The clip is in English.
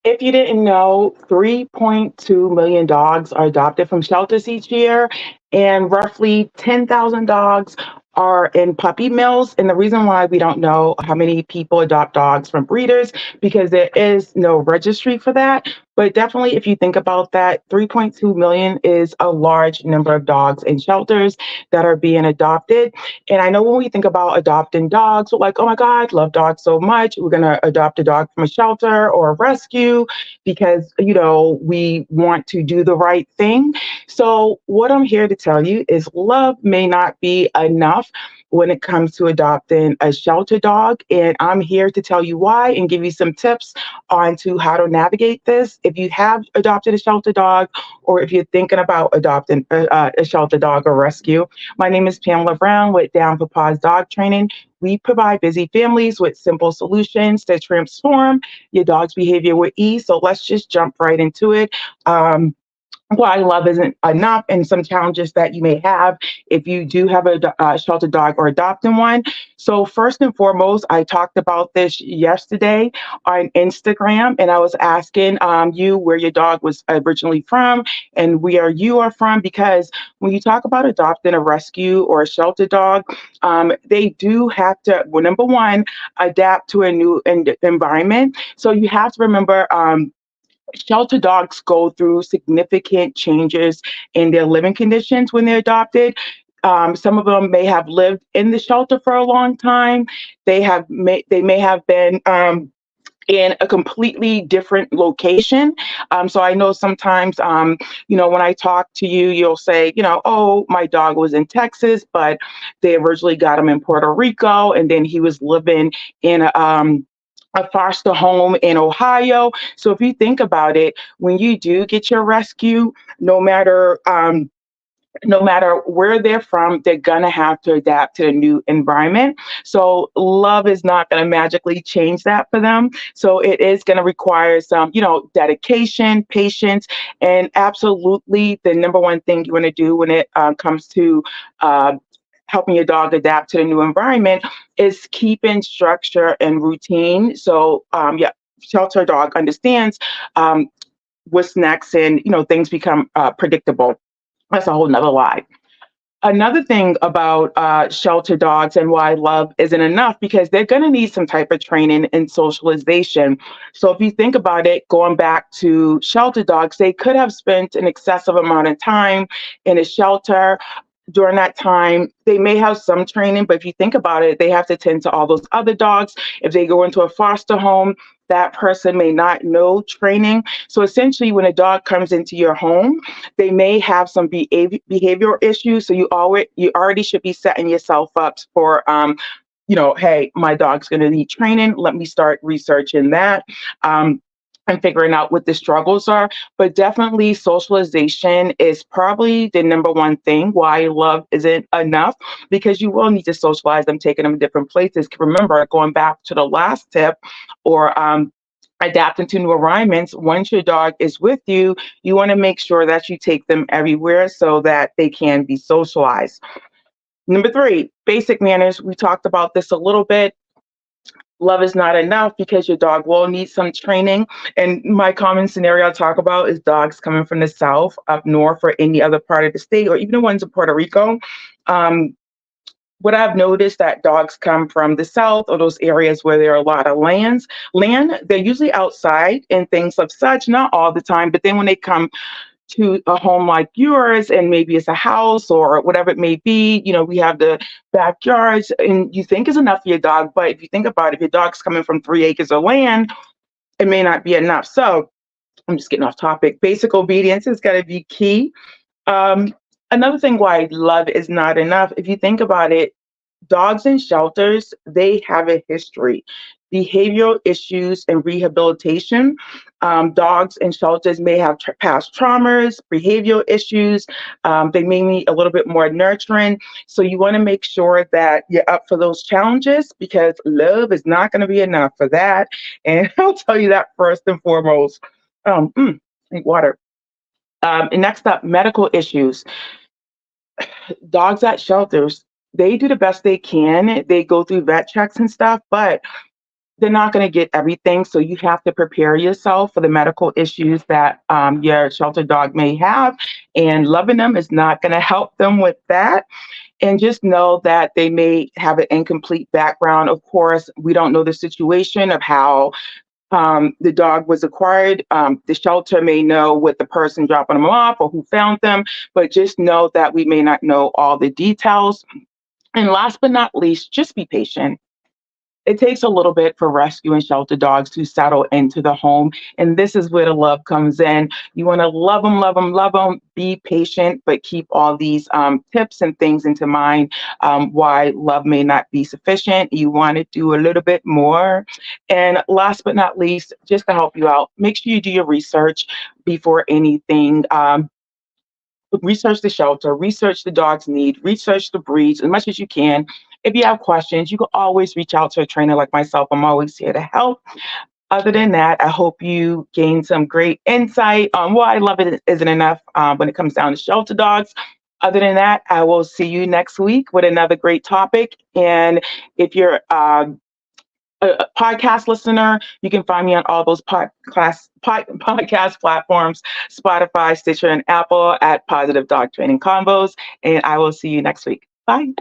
If you didn't know, 3.2 million dogs are adopted from shelters each year, and roughly 10,000 dogs are in puppy mills. And the reason why we don't know how many people adopt dogs from breeders, because there is no registry for that. But definitely, if you think about that, 3.2 million is a large number of dogs in shelters that are being adopted. And I know when we think about adopting dogs, we're like, oh my God, love dogs so much. We're going to adopt a dog from a shelter or a rescue because, we want to do the right thing. So, what I'm here to tell you is love may not be enough when it comes to adopting a shelter dog. And I'm here to tell you why and give you some tips on to how to navigate this. If you have adopted a shelter dog or if you're thinking about adopting a shelter dog or rescue, my name is Pamela Brown with Down for Paws Dog Training. We provide busy families with simple solutions to transform your dog's behavior with ease. So let's just jump right into it. Um, why love isn't enough and some challenges that you may have if you do have a shelter dog or adopting one. So first and foremost, I talked about this yesterday on Instagram, and I was asking you where your dog was originally from and where you are from, because when you talk about adopting a rescue or a shelter dog, they do have to, well, number one, adapt to a new environment. So you have to remember, shelter dogs go through significant changes in their living conditions when they're adopted. Some of them may have lived in the shelter for a long time. They may have been in a completely different location. So I know sometimes, when I talk to you, you'll say, oh, my dog was in Texas, but they originally got him in Puerto Rico, and then he was living in a foster home in Ohio. So if you think about it, when you do get your rescue, no matter no matter where they're from, they're gonna have to adapt to the new environment. So love is not gonna magically change that for them. So it is gonna require some, dedication, patience, and absolutely the number one thing you want to do when it comes to uh, helping your dog adapt to the new environment is keeping structure and routine. So yeah, shelter dog understands what's next, and things become predictable. That's a whole nother lie. Another thing about shelter dogs and why love isn't enough, because they're going to need some type of training and socialization. So if you think about it, going back to shelter dogs, they could have spent an excessive amount of time in a shelter. During that time, they may have some training, but if you think about it, they have to tend to all those other dogs. If they go into a foster home, that person may not know training. So essentially, when a dog comes into your home, they may have some behavioral issues. So you already should be setting yourself up for hey, my dog's going to need training. Let me start researching that. And figuring out what the struggles are. But definitely, socialization is probably the number one thing why love isn't enough, because you will need to socialize them, taking them to different places. Remember, going back to the last tip, or adapting to new environments, once your dog is with you, you want to make sure that you take them everywhere so that they can be socialized. Number three, basic manners. We talked about this a little bit. Love is not enough because your dog will need some training. And my common scenario I talk about is dogs coming from the South, up north, or any other part of the state, or even the ones in Puerto Rico. Um, what I've noticed that dogs come from the South, or those areas where there are a lot of land, they're usually outside and things of such, not all the time, but then when they come to a home like yours, and maybe it's a house or whatever it may be, we have the backyards, and you think is enough for your dog. But if you think about it, if your dog's coming from 3 acres of land, it may not be enough. So I'm just getting off topic. Basic obedience is going to be key. Um, Another thing why love is not enough, if you think about it, dogs in shelters, they have a history, behavioral issues and rehabilitation. Dogs in shelters may have past traumas, behavioral issues. They may need a little bit more nurturing. So you want to make sure that you're up for those challenges, because love is not going to be enough for that. And I'll tell you that first and foremost. Drink water. And next up, medical issues. Dogs at shelters, they do the best they can. They go through vet checks and stuff, but they're not going to get everything. So you have to prepare yourself for the medical issues that your shelter dog may have. And loving them is not going to help them with that. And just know that they may have an incomplete background. Of course, we don't know the situation of how the dog was acquired. The shelter may know what the person dropping them off or who found them, but just know that we may not know all the details. And last but not least, just be patient. It takes a little bit for rescue and shelter dogs to settle into the home. And this is where the love comes in. You want to love them, love them, love them. Be patient, but keep all these tips and things into mind why love may not be sufficient. You want to do a little bit more. And last but not least, just to help you out, make sure you do your research before anything. Research the shelter, research the dog's need, research the breeds as much as you can. If you have questions, you can always reach out to a trainer like myself. I'm always here to help. Other than that, I hope you gain some great insight on why love it isn't enough when it comes down to shelter dogs. Other than that, I will see you next week with another great topic. And if you're a podcast listener, you can find me on all those podcast platforms, Spotify, Stitcher, and Apple at Positive Dog Training Combos. And I will see you next week. Bye.